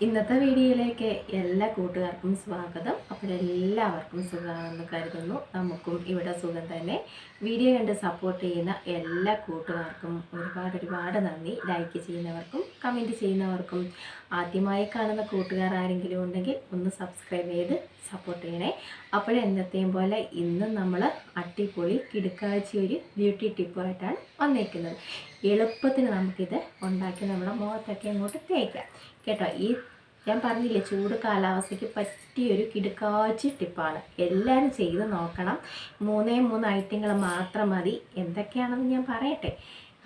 ഇന്നത്തെ വീഡിയോയിലേക്ക് എല്ലാ കൂട്ടുകാർക്കും സ്വാഗതം. അപ്പോൾ എല്ലാവർക്കും സുഖമാണെന്ന് കരുതുന്നു. നമുക്കും ഇവിടെ സുഖം തന്നെ. വീഡിയോ കണ്ട് സപ്പോർട്ട് ചെയ്യുന്ന എല്ലാ കൂട്ടുകാർക്കും ഒരുപാട് നന്ദി. ലൈക്ക് ചെയ്യുന്നവർക്കും കമൻറ്റ് ചെയ്യുന്നവർക്കും ആദ്യമായി കാണുന്ന കൂട്ടുകാർ ആരെങ്കിലും ഉണ്ടെങ്കിൽ ഒന്ന് സബ്സ്ക്രൈബ് ചെയ്ത് സപ്പോർട്ട് ചെയ്യണേ. എന്നത്തെയും പോലെ ഇന്ന് നമ്മൾ അടിപൊളി കിടുക്കാഴ്ച ഒരു ബ്യൂട്ടി ടിപ്പുമായിട്ടാണ് വന്നിരിക്കുന്നത്. എളുപ്പത്തിന് നമുക്കിത് ഉണ്ടാക്കി നമ്മുടെ മുഖത്തൊക്കെ അങ്ങോട്ട് തേക്കാം കേട്ടോ. ഞാൻ പറഞ്ഞില്ലേ, ചൂട് കാലാവസ്ഥയ്ക്ക് പറ്റിയൊരു കിടുക്കാച്ചി ടിപ്പാണ്. എല്ലാവരും ചെയ്ത് നോക്കണം. 3 ഐറ്റങ്ങൾ മാത്രം മതി. എന്തൊക്കെയാണെന്ന് ഞാൻ പറയട്ടെ.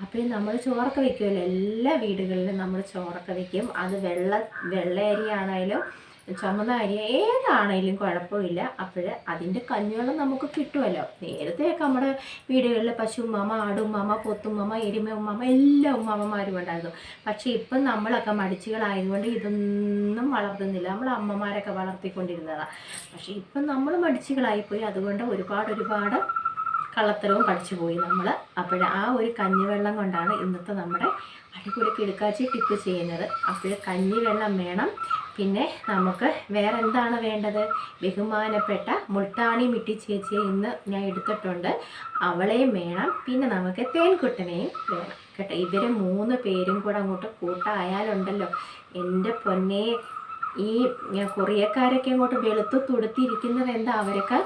അപ്പോൾ നമ്മൾ ചോറൊക്കെ വയ്ക്കുമല്ലോ, എല്ലാ വീടുകളിലും നമ്മൾ ചോറൊക്കെ വയ്ക്കും. അത് വെള്ള അരിയാണേലും ചുമന്ന അരി ഏതാണേലും കുഴപ്പമില്ല. അതിൻ്റെ കഞ്ഞിവെള്ളം നമുക്ക് കിട്ടുമല്ലോ. നേരത്തെയൊക്കെ നമ്മുടെ വീടുകളിൽ പശു ഉമ്മാമ, ആടുമ്മാമ, പൊത്തുമ്മാമ, എരുമ ഉമ്മാമ എല്ലാ ഉമ്മാമ്മമാരും ഉണ്ടായിരുന്നു. പക്ഷേ ഇപ്പം നമ്മളൊക്കെ മടിച്ചുകളായതുകൊണ്ട് ഇതൊന്നും വളർത്തുന്നില്ല. നമ്മൾ അമ്മമാരൊക്കെ വളർത്തിക്കൊണ്ടിരുന്നതാണ്. പക്ഷേ ഇപ്പം നമ്മൾ മടിച്ചുകളായിപ്പോയി. അതുകൊണ്ട് ഒരുപാട് കള്ളത്തരവും പഠിച്ചു പോയി നമ്മൾ. ആ ഒരു കഞ്ഞിവെള്ളം കൊണ്ടാണ് ഇന്നത്തെ നമ്മുടെ അടിപൊളി കിടുക്കാച്ചി ടിപ്പ് ചെയ്യുന്നത്. കഞ്ഞിവെള്ളം വേണം. പിന്നെ നമുക്ക് വേറെ എന്താണ് വേണ്ടത്? ബഹുമാനപ്പെട്ട മുൾട്ടാണി മിട്ടി ചേച്ചിയെ ഇന്ന് ഞാൻ എടുത്തിട്ടുണ്ട്, അവളെയും വേണം. പിന്നെ നമുക്ക് തേൻകുട്ടനെയും വേണം കേട്ടോ. ഇവർ 3 പേരും കൂടെ അങ്ങോട്ട് കൂട്ടായാലുണ്ടല്ലോ, എൻ്റെ പൊന്നെ, ഈ കൊറിയക്കാരൊക്കെ അങ്ങോട്ട് വെളുത്തു തുടുത്തിരിക്കുന്നത് എന്താ? അവരൊക്കെ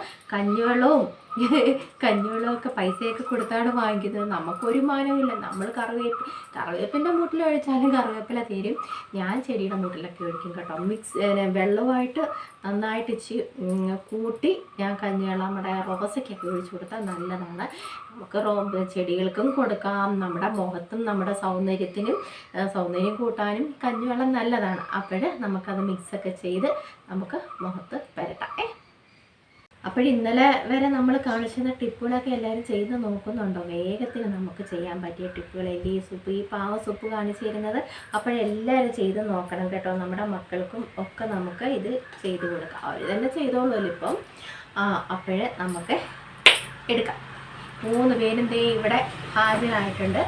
കഞ്ഞിവെള്ളമൊക്കെ പൈസയൊക്കെ കൊടുത്താണ് വാങ്ങിക്കുന്നത്. നമുക്കൊരു മാനവുമില്ല. നമ്മൾ കറിവേപ്പിൻ്റെ മൂട്ടിൽ ഒഴിച്ചാലും കറിവേപ്പില തീരും. ഞാൻ ചെടിയുടെ മൂട്ടിലൊക്കെ ഒഴിക്കും കേട്ടോ. വെള്ളമായിട്ട് നന്നായിട്ട് കൂട്ടി ഞാൻ കഞ്ഞിവെള്ളം നമ്മുടെ റോസയ്ക്കൊക്കെ ഒഴിച്ചു കൊടുത്താൽ നല്ലതാണ്. നമുക്ക് ചെടികൾക്കും കൊടുക്കാം, നമ്മുടെ മുഖത്തും നമ്മുടെ സൗന്ദര്യം കൂട്ടാനും കഞ്ഞിവെള്ളം നല്ലതാണ്. നമുക്കത് മിക്സൊക്കെ ചെയ്ത് നമുക്ക് മുഖത്ത് പുരട്ടാം. ഇന്നലെ വരെ നമ്മൾ കാണിച്ചിരുന്ന ടിപ്പുകളൊക്കെ എല്ലാവരും ചെയ്ത് നോക്കുന്നുണ്ടോ? വേഗത്തിന് നമുക്ക് ചെയ്യാൻ പറ്റിയ ടിപ്പുകളല്ലേ ഈ പാവ സൂപ്പ് കാണിച്ചു തരുന്നത്. എല്ലാവരും ചെയ്ത് നോക്കണം കേട്ടോ. നമ്മുടെ മക്കൾക്കും ഒക്കെ നമുക്ക് ഇത് ചെയ്ത് കൊടുക്കാം. അവർ തന്നെ ചെയ്തോളൂല്ലോ ഇപ്പം. നമുക്ക് എടുക്കാം. 3 പേരും ഇവിടെ ഹാജരായിട്ടുണ്ട്.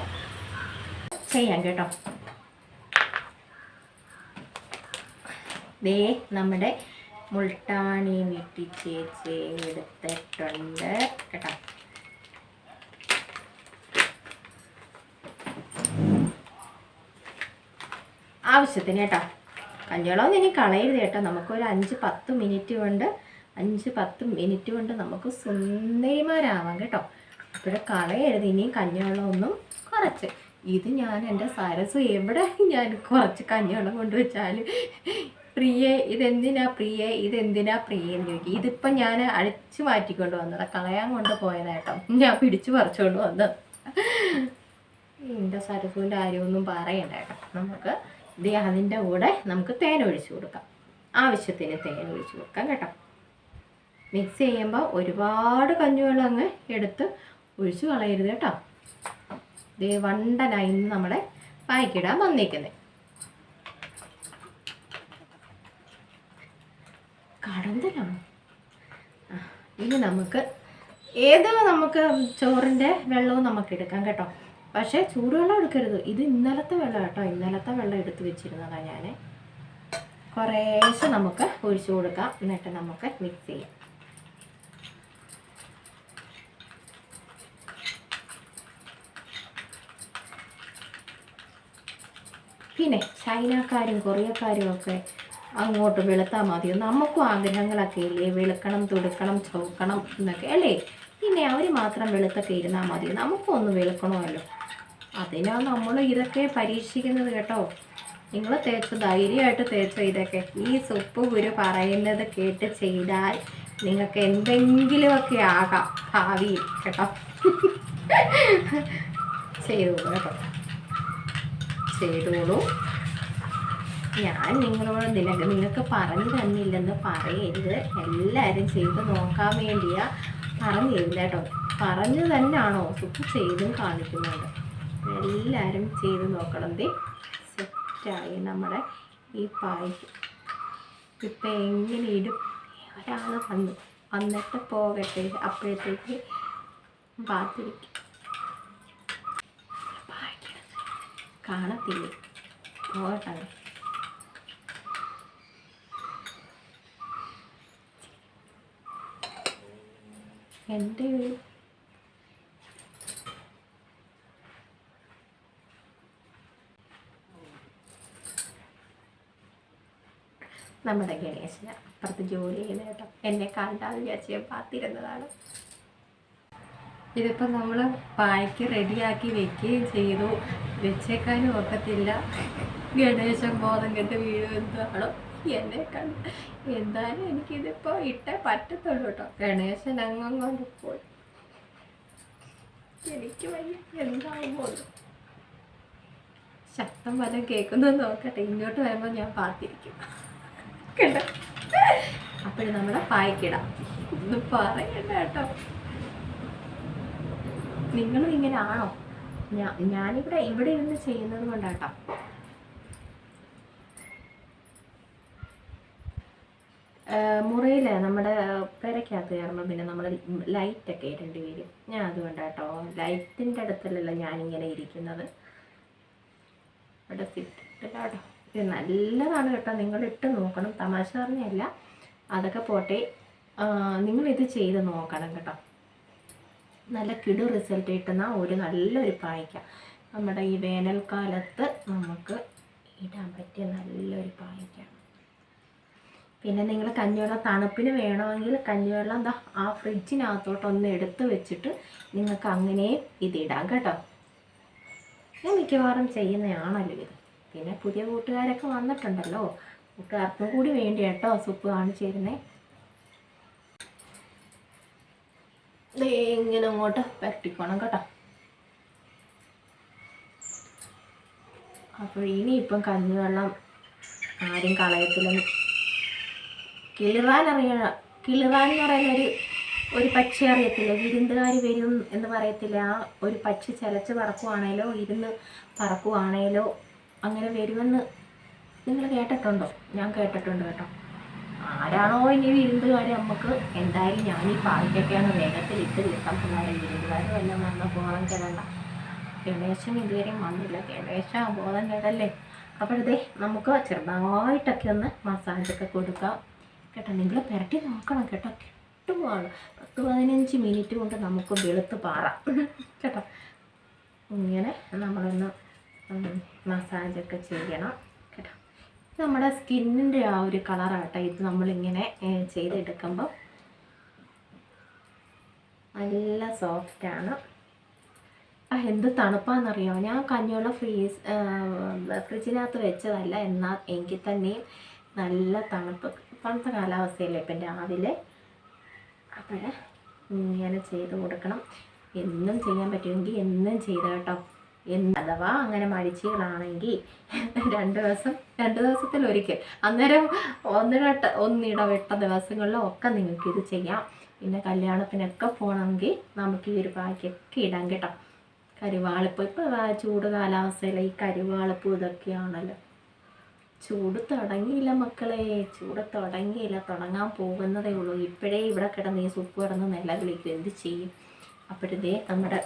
ചെയ്യാം കേട്ടോ. നമ്മുടെ മുൾട്ടാണി മിട്ടി ചേച്ചി എടുത്തിട്ടുണ്ട് കേട്ടോ. ആവശ്യത്തിന് കേട്ടോ. കഞ്ഞിവെള്ളം ഇനി കളയരുത് കേട്ടോ. നമുക്കൊരു 5-10 മിനിറ്റ് കൊണ്ട് നമുക്ക് സുന്ദരിമാരാവാം കേട്ടോ. കളയരുത്. ഇനിയും കഞ്ഞിവെള്ളമൊന്നും കുറച്ച്. ഇത് ഞാൻ എൻ്റെ സരസ് എവിടെ ഞാൻ കുറച്ച് കഞ്ഞിവെള്ളം കൊണ്ടുവച്ചാലും പ്രിയേ ഇതെന്തിനാ പ്രിയേ എന്ന് ചോദിക്കും. ഇതിപ്പം ഞാൻ അഴിച്ചു മാറ്റിക്കൊണ്ട് വന്നതാണ്, കളയാൻ കൊണ്ട് പോയതാട്ടോ. ഞാൻ പിടിച്ചു പറിച്ചുകൊണ്ട് വന്നത്. എൻ്റെ സരസുവിൻ്റെ കാര്യമൊന്നും പറയണ്ട കേട്ടോ. നമുക്ക് അതിൻ്റെ കൂടെ നമുക്ക് തേൻ ഒഴിച്ചു കൊടുക്കാം. ആവശ്യത്തിന് തേൻ ഒഴിച്ചു കൊടുക്കാം കേട്ടോ. മിക്സ് ചെയ്യുമ്പോൾ ഒരുപാട് കഞ്ഞിവെള്ളം അങ്ങ് എടുത്ത് ഒഴിച്ചു കളയരുത് കേട്ടോ. വണ്ടനായി നമ്മുടെ പായ്ക്കിടാൻ വന്നേക്കുന്നത്. കടന്തലാണ്. ഇനി നമുക്ക് ചോറിൻ്റെ വെള്ളവും നമുക്ക് എടുക്കാം കേട്ടോ. പക്ഷേ ചൂടുവെള്ളം എടുക്കരുത്. ഇത് ഇന്നലത്തെ വെള്ളം കേട്ടോ. ഇന്നലത്തെ വെള്ളം എടുത്ത് വെച്ചിരുന്നതാണ് ഞാൻ. കുറേശ്ശെ നമുക്ക് ഒഴിച്ചു കൊടുക്കാം. എന്നിട്ട് നമുക്ക് മിക്സ് ചെയ്യാം. പിന്നെ ചൈനക്കാരും കൊറിയക്കാരും ഒക്കെ അങ്ങോട്ട് വെളുത്താൽ മതിയോ? നമുക്കും ആഗ്രഹങ്ങളൊക്കെ ഇല്ലേ? വെളുക്കണം, തുടുക്കണം, ചുവക്കണം എന്നൊക്കെ അല്ലേ? പിന്നെ അവർ മാത്രം വെളുത്തൊക്കെ ഇരുന്നാൽ മതിയോ? നമുക്കും ഒന്ന് വെളുക്കണമല്ലോ. അതിനാണ് നമ്മൾ ഇതൊക്കെ പരീക്ഷിക്കുന്നത് കേട്ടോ. നിങ്ങൾ ധൈര്യമായിട്ട് തേച്ചോ ഇതൊക്കെ. ഈ സൂപ്പ് ഗുരു പറയുന്നത് കേട്ട് ചെയ്താൽ നിങ്ങൾക്ക് എന്തെങ്കിലുമൊക്കെ ആകാം ഭാവിയിൽ കേട്ടോ. ചെയ്തോളൂ കേട്ടോ, ചെയ്തോളൂ. ഞാൻ നിങ്ങളോട് നിങ്ങൾക്ക് പറഞ്ഞു തന്നില്ലെന്ന് പറയരുത്. എല്ലാവരും ചെയ്ത് നോക്കാൻ വേണ്ടിയാ പറഞ്ഞു തരില്ല കേട്ടോ. പറഞ്ഞു തന്നെയാണോ സൂപ്പ് ചെയ്തും കാണിക്കുന്നുണ്ട്. എല്ലാവരും ചെയ്ത് നോക്കണം. സെറ്റായി നമ്മുടെ ഈ പായ്ക്ക്. ഇപ്പം എങ്ങനെ ഇടും? ഒരാൾ വന്നിട്ട് പോകട്ടെ, അപ്പോഴത്തേക്ക് കാത്തിരിക്കും. കാണത്തില്ലേ? പോകട്ടെ. എൻ്റെ നമ്മുടെ ഗണേശന് അപ്പുറത്ത് ജോലി ചെയ്യുന്ന കേട്ടോ, എന്നെ കണ്ടാൽ വിചാരിച്ച് പാത്തിരുന്നതാണ്. ഇതിപ്പോൾ നമ്മൾ പായ്ക്ക് റെഡിയാക്കി വെക്കുകയും ചെയ്തു. വെച്ചേക്കാനും ഒക്കത്തില്ല, ഗണേശൻ ബോധം കെട്ട് വീഴും എന്താണോ എന്നെ കണ്ട്. എന്തായാലും എനിക്കിതിപ്പോൾ ഇട്ടേ പറ്റത്തുള്ളൂ കേട്ടോ. ഗണേശൻ അങ്ങോട്ട് പോയി, എനിക്ക് വയ്യ എന്താകുമ്പോൾ ശബ്ദം വല്ലതും കേൾക്കുന്നു നോക്കട്ടെ. ഇങ്ങോട്ട് വരുമ്പോൾ ഞാൻ പാത്തിരിക്കും കേട്ടോ. അപ്പോഴും നമ്മുടെ പായ്ക്കിടാം, ഒന്നും പറയണ്ട കേട്ടോ. നിങ്ങളും ഇങ്ങനെ ആണോ? ഞാനിവിടെ ഇരുന്ന് ചെയ്യുന്നത് കൊണ്ടാട്ടോ. മുറിയിൽ നമ്മുടെ പെരക്കകത്ത് കയറുമ്പോൾ പിന്നെ നമ്മൾ ലൈറ്റൊക്കെ ഇടേണ്ടി വരും. ഞാൻ അതുകൊണ്ടാട്ടോ ലൈറ്റിൻ്റെ അടുത്തല്ലല്ലോ ഞാനിങ്ങനെ ഇരിക്കുന്നത്. ഇവിടെ സിറ്റിലാട്ടോ. ഇത് നല്ലതാണ് കേട്ടോ, നിങ്ങളിട്ട് നോക്കണം. തമാശ പറഞ്ഞല്ല, അതൊക്കെ പോട്ടെ, നിങ്ങളിത് ചെയ്ത് നോക്കണം കേട്ടോ. നല്ല കിടു റിസൾട്ട് കിട്ടുന്ന നല്ലൊരു പായ്ക്ക. നമ്മുടെ ഈ വേനൽക്കാലത്ത് നമുക്ക് ഇടാൻ പറ്റിയ നല്ലൊരു പായ്ക്കാണ്. പിന്നെ നിങ്ങൾ കഞ്ഞിവെള്ളം തണുപ്പിന് വേണമെങ്കിൽ കഞ്ഞിവെള്ളം ആ ഫ്രിഡ്ജിനകത്തോട്ടൊന്ന് എടുത്ത് വെച്ചിട്ട് നിങ്ങൾക്ക് അങ്ങനെയും ഇതിടാം കേട്ടോ. ഞാൻ മിക്കവാറും ചെയ്യുന്നതാണല്ലോ ഇത്. പിന്നെ പുതിയ കൂട്ടുകാരൊക്കെ വന്നിട്ടുണ്ടല്ലോ, കൂട്ടുകാർക്കും കൂടി വേണ്ടി കേട്ടോ സൂപ്പ് കാണിച്ചു തരുന്നേ. ഇങ്ങനെ അങ്ങോട്ട് പരട്ടിക്കോണം കേട്ടോ. അപ്പോൾ ഇനിയിപ്പം കഞ്ഞിവെള്ളം ആരും കളയത്തില്ലെന്ന്. കിളിറാന്ന് പറയുന്നൊരു പക്ഷി അറിയത്തില്ല, വിരുന്നുകാർ വരും എന്ന് പറയത്തില്ല. ആ ഒരു പക്ഷി ചിലച്ച് പറക്കുവാണേലോ ഇരുന്ന് പറക്കുവാണേലോ അങ്ങനെ വരുമെന്ന് നിങ്ങൾ കേട്ടിട്ടുണ്ടോ? ഞാൻ കേട്ടിട്ടുണ്ട് കേട്ടോ. ആരാണോ ഇനി വിരുന്നുകാർ നമുക്ക്. എന്തായാലും ഞാൻ ഈ പായ്ക്കൊക്കെയാണ് വേഗത്തിൽ ഇട്ട് കിട്ടാൻ പിള്ളേരെ. വിരുന്നുകാരും എല്ലാം വന്ന ബോധം കിടണ്ട. ഗണേശൻ ഇതുവരെയും വന്നില്ല. ഗണേശ ബോധം കിടല്ലേ. അപ്പോഴത്തെ നമുക്ക് ചെറുതായിട്ടൊക്കെ ഒന്ന് മസാജൊക്കെ കൊടുക്കാം കേട്ടോ. നിങ്ങൾ പുരട്ടി നോക്കണം കേട്ടോ, കിട്ടുമാണ്. 10-15 മിനിറ്റ് കൊണ്ട് നമുക്ക് വെളുത്ത് പാറാം കേട്ടോ. ഇങ്ങനെ നമ്മളൊന്ന് മസാജൊക്കെ ചെയ്യണം കേട്ടോ. നമ്മുടെ സ്കിന്നിൻ്റെ ആ ഒരു കളറാട്ടോ ഇത്. നമ്മളിങ്ങനെ ചെയ്തെടുക്കുമ്പോൾ നല്ല സോഫ്റ്റാണ്. എന്ത് തണുപ്പാണെന്നറിയാമോ? ഞാൻ കഞ്ഞിവെള്ളം ഫ്രിഡ്ജിനകത്ത് വെച്ചതല്ല, എന്നാൽ എങ്കിൽ തന്നെയും നല്ല തണുപ്പ്. തണുത്ത കാലാവസ്ഥയല്ലേ ഇപ്പം രാവിലെ. അപ്പോൾ ഇങ്ങനെ ചെയ്ത് കൊടുക്കണം. എന്നും ചെയ്യാൻ പറ്റുമെങ്കിൽ എന്നും ചെയ്ത് കേട്ടോ. അഥവാ അങ്ങനെ മടിച്ചുകളാണെങ്കിൽ 2 ദിവസത്തിലൊരിക്കൽ, അന്നേരം ഒന്നിടവിട്ട ദിവസങ്ങളിലും ഒക്കെ നിങ്ങൾക്കിത് ചെയ്യാം. പിന്നെ കല്യാണത്തിനൊക്കെ പോകണമെങ്കിൽ നമുക്ക് ഈ ഒരു പായ്ക്കൊക്കെ ഇടാം കേട്ടോ. കരുവാളിപ്പ് ഇപ്പോൾ ചൂട് കാലാവസ്ഥയിൽ ഈ കരുവാളിപ്പ് ഇതൊക്കെയാണല്ലോ. ചൂട് തുടങ്ങിയില്ല മക്കളെ, ചൂട് തുടങ്ങിയില്ല, തുടങ്ങാൻ പോകുന്നതേ ഉള്ളൂ. ഇപ്പോഴേ ഇവിടെ കിടന്ന് ഈ സൂപ്പ് കിടന്ന് നിലവിളിക്കും, എന്ത് ചെയ്യും? അപ്പോഴത്തേ നമ്മുടെ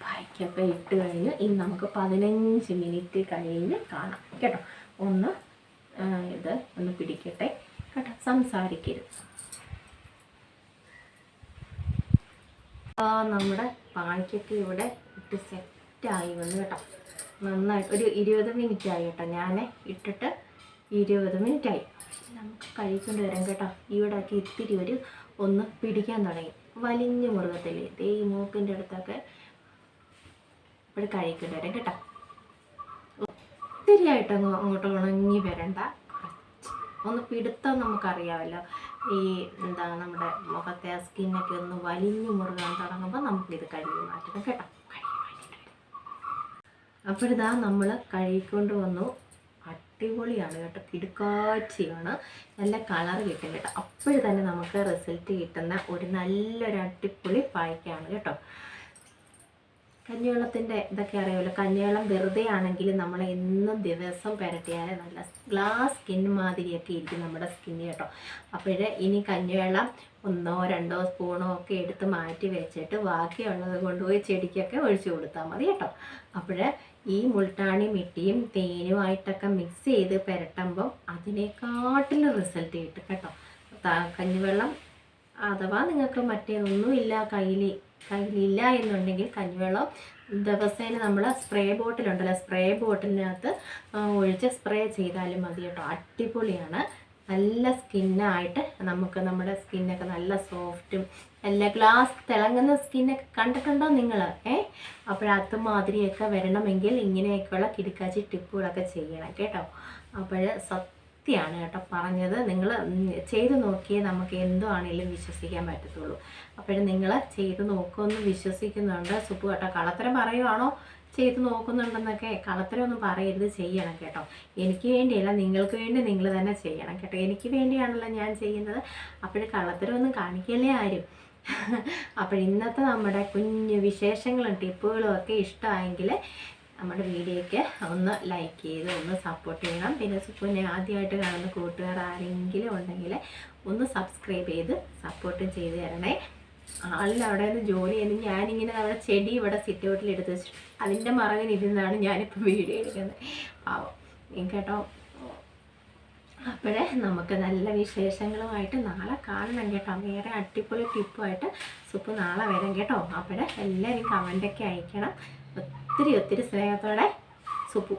പായ്ക്കൊക്കെ ഇട്ട് കഴിഞ്ഞ് ഇനി നമുക്ക് 15 മിനിറ്റ് കഴിഞ്ഞ് കാണാം കേട്ടോ. ഇത് ഒന്ന് പിടിക്കട്ടെ കേട്ടോ, സംസാരിക്കരുത്. നമ്മുടെ പായ്ക്കൊക്കെ ഇവിടെ ഇട്ട് സെറ്റായി വന്നു കേട്ടോ. നന്നായിട്ട് ഒരു 20 മിനിറ്റ് ആയി കേട്ടോ. ഞാൻ ഇട്ടിട്ട് 20 മിനിറ്റ് ആയി. നമുക്ക് കഴിക്കൊണ്ട് വരാം കേട്ടോ. ഇവിടെയൊക്കെ ഇത്തിരി ഒന്ന് പിടിക്കാൻ തുടങ്ങി, വലിഞ്ഞ് മുറുകത്തില്ലേ, ഈ മൂക്കിൻ്റെ അടുത്തൊക്കെ. ഇവിടെ കഴിക്കൊണ്ട് വരാം കേട്ടോ. ഒത്തിരിയായിട്ട് അങ്ങോട്ട് ഉണങ്ങി വരണ്ട, ഒന്ന് പിടുത്തം നമുക്കറിയാമല്ലോ. ഈ നമ്മുടെ മുഖത്തെ സ്കിന്നൊക്കെ ഒന്ന് വലിഞ്ഞു മുറുകാൻ തുടങ്ങുമ്പോൾ നമുക്കിത് കഴുകി മാറ്റണം കേട്ടോ. അപ്പോഴിതാ നമ്മൾ കഴുകിക്കൊണ്ട് വന്നു. അടിപൊളിയാണ് കേട്ടോ, കിടുക്കാച്ചിയാണ്. നല്ല കളർ കിട്ടും കേട്ടോ. അപ്പോഴും തന്നെ നമുക്ക് റിസൾട്ട് കിട്ടുന്ന നല്ലൊരു അടിപൊളി പായ്ക്കാണ് കേട്ടോ. കഞ്ഞിവെള്ളത്തിൻ്റെ ഇതൊക്കെ അറിയാമല്ലോ. കഞ്ഞിവെള്ളം വെറുതെ ആണെങ്കിൽ നമ്മൾ എന്നും ദിവസം പുരട്ടിയാൽ നല്ല ഗ്ലാസ് സ്കിൻ മാതിരിയൊക്കെ ഇരിക്കും നമ്മുടെ സ്കിന്ന് കേട്ടോ. അപ്പോഴേ ഇനി കഞ്ഞിവെള്ളം 1-2 സ്പൂണോ ഒക്കെ എടുത്ത് മാറ്റി വെച്ചിട്ട് ബാക്കിയുള്ളത് കൊണ്ടുപോയി ചെടിക്കൊക്കെ ഒഴിച്ചു കൊടുത്താൽ മതി കേട്ടോ. അപ്പോഴേ ഈ മുൾട്ടാണി മിട്ടിയും തേനുമായിട്ടൊക്കെ മിക്സ് ചെയ്ത് പുരട്ടുമ്പം അതിനെക്കാട്ടിലും റിസൾട്ട് കിട്ടും കേട്ടോ. കഞ്ഞിവെള്ളം അഥവാ നിങ്ങൾക്ക് മറ്റേതൊന്നുമില്ല കയ്യിലില്ല എന്നുണ്ടെങ്കിൽ കഞ്ഞിവെള്ളം ദിവസേന നമ്മൾ സ്പ്രേ ബോട്ടിലുണ്ടല്ലോ, സ്പ്രേ ബോട്ടിലിനകത്ത് ഒഴിച്ച് സ്പ്രേ ചെയ്താലും മതി കേട്ടോ. അടിപൊളിയാണ്. നല്ല സ്കിന്നായിട്ട് നമുക്ക് നമ്മുടെ സ്കിന്നൊക്കെ നല്ല സോഫ്റ്റും നല്ല ഗ്ലാസ് തിളങ്ങുന്ന സ്കിന്നൊക്കെ കണ്ടിട്ടുണ്ടോ നിങ്ങൾ? അപ്പോഴതുമാതിരിയൊക്കെ വരണമെങ്കിൽ ഇങ്ങനെയൊക്കെയുള്ള കിടക്കാച്ചി ടിപ്പുകളൊക്കെ ചെയ്യണം കേട്ടോ. അപ്പോൾ സത്യമാണ് കേട്ടോ പറഞ്ഞത്. നിങ്ങൾ ചെയ്ത് നോക്കിയേ നമുക്ക് എന്തോ ആണെങ്കിലും വിശ്വസിക്കാൻ പറ്റത്തുള്ളൂ. അപ്പോൾ നിങ്ങൾ ചെയ്ത് നോക്കുമെന്ന് വിശ്വസിക്കുന്നുണ്ട്. സുപ്പ് കേട്ടോ. കള്ളത്തരം പറയുവാണോ ചെയ്ത് നോക്കുന്നുണ്ടെന്നൊക്കെ? കള്ളത്തരമൊന്നും പറയരുത്, ചെയ്യണം കേട്ടോ. എനിക്ക് വേണ്ടിയല്ല, നിങ്ങൾക്ക് വേണ്ടി നിങ്ങൾ തന്നെ ചെയ്യണം കേട്ടോ. എനിക്ക് വേണ്ടിയാണല്ലോ ഞാൻ ചെയ്യുന്നത്. അപ്പോൾ കള്ളത്തരമൊന്നും കാണിക്കല്ലേ ആരും. അപ്പോൾ ഇന്നത്തെ നമ്മുടെ കുഞ്ഞു വിശേഷങ്ങളും ടിപ്പുകളും ഒക്കെ ഇഷ്ടമായെങ്കിൽ നമ്മുടെ വീഡിയോയ്ക്ക് ഒന്ന് ലൈക്ക് ചെയ്ത് ഒന്ന് സപ്പോർട്ട് ചെയ്യണം. പിന്നെ സുപ്പുവിനെ ആദ്യമായിട്ട് കാണുന്ന കൂട്ടുകാർ ആരെങ്കിലും ഉണ്ടെങ്കിൽ ഒന്ന് സബ്സ്ക്രൈബ് ചെയ്ത് സപ്പോർട്ടും ചെയ്ത് തരണേ. ആളിൽ അവിടെ നിന്ന് ജോലി ചെയ്ത് ഞാനിങ്ങനെ അവിടെ ചെടി ഇവിടെ സിറ്റ് ഔട്ടിൽ എടുത്ത് വെച്ചിട്ട് അതിൻ്റെ മറകിനിരുന്നാണ് ഞാനിപ്പോൾ വീഡിയോ എടുക്കുന്നത്. പാവം കേട്ടോ. അപ്പോഴേ നമുക്ക് നല്ല വിശേഷങ്ങളുമായിട്ട് നാളെ കാണണം കേട്ടോ. വേറെ അടിപൊളി ടിപ്പുമായിട്ട് സുപ്പ് നാളെ വരാം കേട്ടോ. അപ്പോഴേ എല്ലാവരും കമൻ്റൊക്കെ അയക്കണം. ഒത്തിരി സ്നേഹത്തോടെ സുപ്പു.